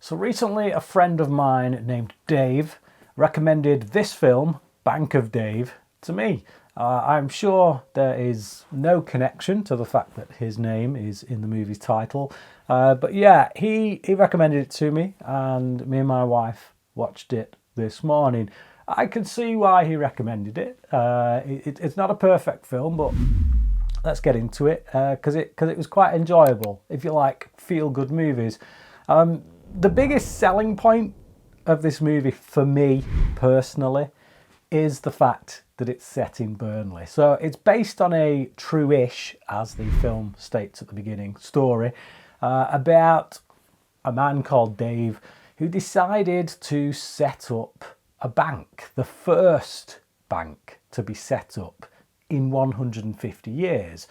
So recently a friend of mine named Dave recommended this film, Bank of Dave, to me. I'm sure there is no connection to the fact that his name is in the movie's title. But yeah, he recommended it to me and me and my wife watched it this morning. I can see why he recommended it. It's not a perfect film, but let's get into it because it was quite enjoyable if you like feel-good movies. The biggest selling point of this movie for me personally is the fact that it's set in Burnley. So it's based on a true-ish, as the film states at the beginning, story about a man called Dave who decided to set up a bank, the first bank to be set up in 150 years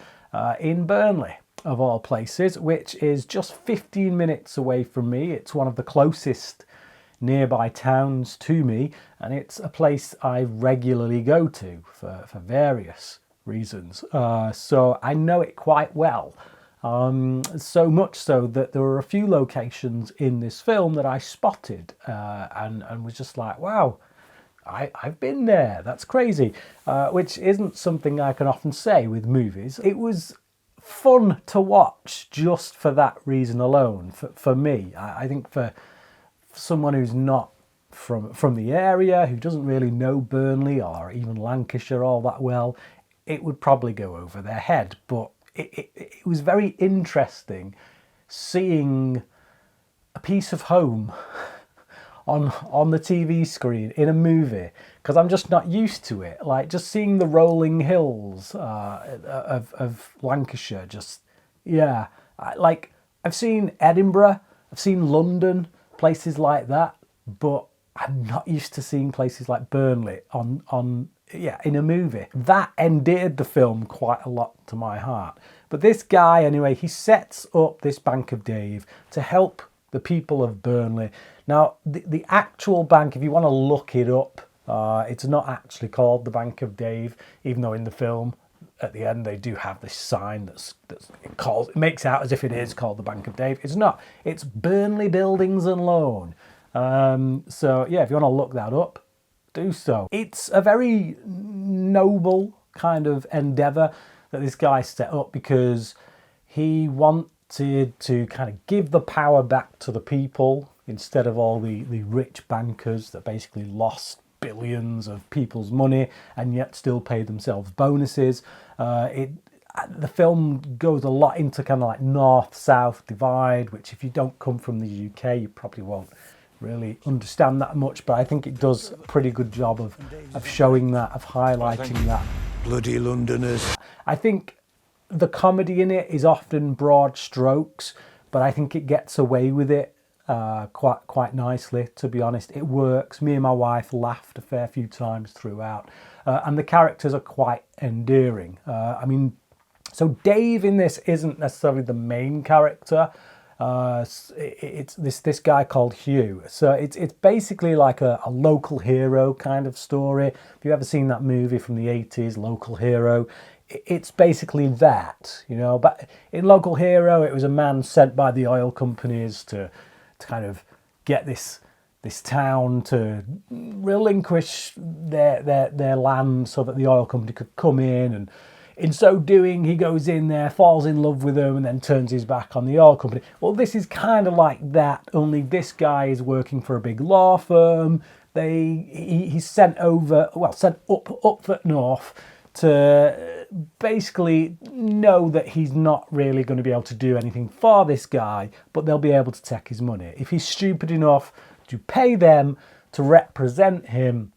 in Burnley, of all places, which is just 15 minutes away from me. It's one of the closest nearby towns to me, and it's a place I regularly go to for various reasons. So I know it quite well. So much so that there were a few locations in this film that I spotted and was just like, wow, I've been there. That's crazy, which isn't something I can often say with movies. It was fun to watch just for that reason alone. For me, I think for someone who's not from the area, who doesn't really know Burnley or even Lancashire all that well, it would probably go over their head. But it was very interesting seeing a piece of home on the TV screen in a movie, because I'm just not used to it. Like just seeing the rolling hills of Lancashire, I've seen Edinburgh, I've seen London, places like that, but I'm not used to seeing places like Burnley in a movie. That endeared the film quite a lot to my heart. But this guy, anyway, he sets up this Bank of Dave to help the people of Burnley. Now, the actual bank, if you want to look it up, it's not actually called the Bank of Dave, even though in the film, at the end, they do have this sign it makes out as if it is called the Bank of Dave. It's not. It's Burnley Buildings and Loan. So, yeah, if you want to look that up, do so. It's a very noble kind of endeavour that this guy set up because he wanted to kind of give the power back to the people instead of all the rich bankers that basically lost billions of people's money and yet still pay themselves bonuses. The film goes a lot into kind of like north-south divide, which if you don't come from the UK, you probably won't really understand that much, but I think it does a pretty good job of showing that, of highlighting that. Bloody Londoners. I think the comedy in it is often broad strokes, but I think it gets away with it quite nicely, to be honest. It works. Me and my wife laughed a fair few times throughout, and the characters are quite endearing. So Dave in this isn't necessarily the main character. It's this guy called Hugh. So it's basically like a local hero kind of story. If you've ever seen that movie from the 80s, Local Hero, it's basically that, you know. But in Local Hero, it was a man sent by the oil companies to kind of get this town to relinquish their land so that the oil company could come in, and in so doing, he goes in there, falls in love with them, and then turns his back on the oil company. Well, this is kind of like that, only this guy is working for a big law firm. He's sent up north to basically know that he's not really going to be able to do anything for this guy, but they'll be able to take his money. If he's stupid enough to pay them to represent him,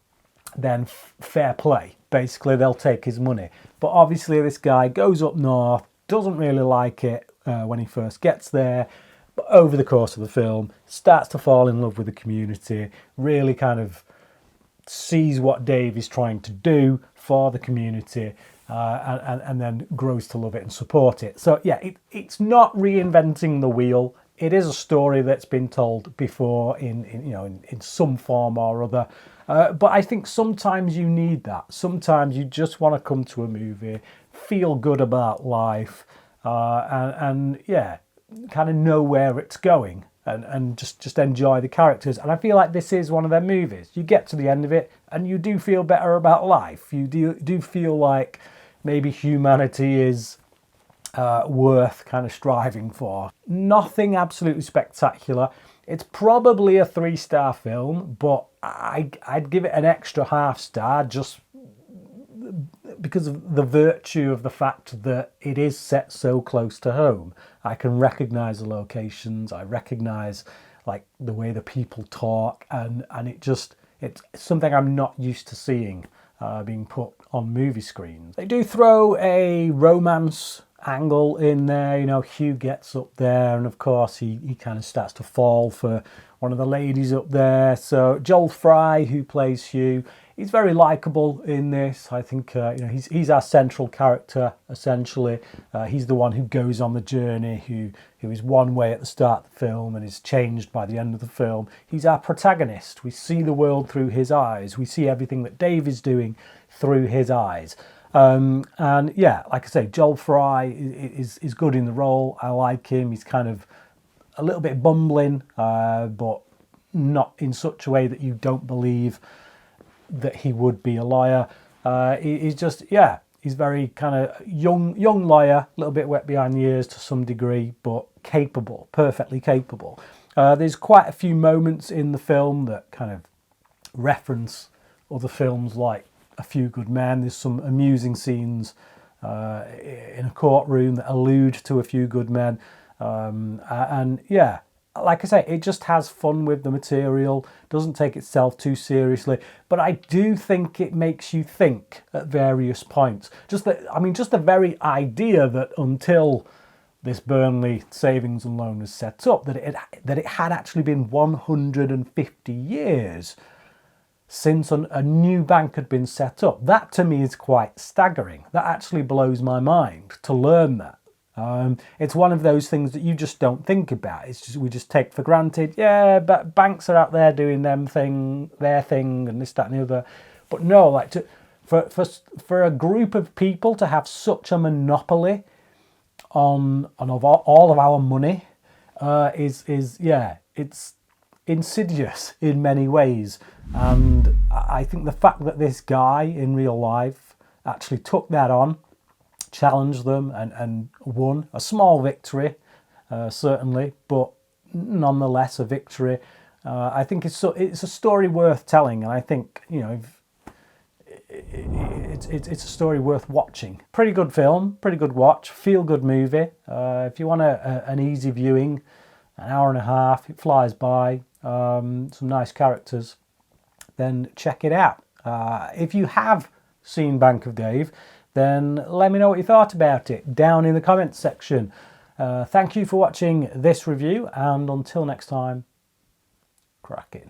then fair play. Basically, they'll take his money. But obviously, this guy goes up north, doesn't really like it when he first gets there, but over the course of the film, starts to fall in love with the community, really kind of sees what Dave is trying to do for the community, and then grows to love it and support it. So yeah, it's not reinventing the wheel. It is a story that's been told before in some form or other. But I think sometimes you need that. Sometimes you just want to come to a movie, feel good about life, and kind of know where it's going. and just enjoy the characters. And I feel like this is one of their movies. You get to the end of it and you do feel better about life. You do feel like maybe humanity is worth kind of striving for. Nothing absolutely spectacular. It's probably a 3-star film, but I'd give it an extra half-star just because of the virtue of the fact that it is set so close to home. I can recognise the locations, I recognise like the way the people talk, and it's something I'm not used to seeing being put on movie screens. They do throw a romance angle in there. You know, Hugh gets up there and of course he kind of starts to fall for one of the ladies up there. So Joel Fry, who plays Hugh, he's very likable in this. I think he's our central character essentially. He's the one who goes on the journey, who is one way at the start of the film and is changed by the end of the film. He's our protagonist. We see the world through his eyes. We see everything that Dave is doing through his eyes. And yeah, like I say, Joel Fry is good in the role. I like him. He's kind of a little bit bumbling, but not in such a way that you don't believe that he would be a lawyer. He's just, yeah, he's very kind of young lawyer, a little bit wet behind the ears to some degree, but capable, perfectly capable. There's quite a few moments in the film that kind of reference other films like A Few Good Men. There's some amusing scenes in a courtroom that allude to A Few Good Men. And yeah, like I say, it just has fun with the material, doesn't take itself too seriously, but I do think it makes you think at various points. Just the very idea that until this Burnley savings and loan was set up, that it had actually been 150 years since a new bank had been set up. That to me is quite staggering. That actually blows my mind to learn that. It's one of those things that you just don't think about. We just take for granted. Yeah, but banks are out there doing their thing, and this, that, and the other. But no, like for a group of people to have such a monopoly on all of our money is it's insidious in many ways. And I think the fact that this guy in real life actually took that on, challenged them and won a small victory, certainly, but nonetheless a victory. I think it's a story worth telling, and I think it's a story worth watching. Pretty good film, pretty good watch, feel good movie. If you want an easy viewing, an hour and a half, it flies by. Some nice characters, then check it out. If you have seen Bank of Dave, then let me know what you thought about it down in the comments section. Thank you for watching this review, and until next time, crack it.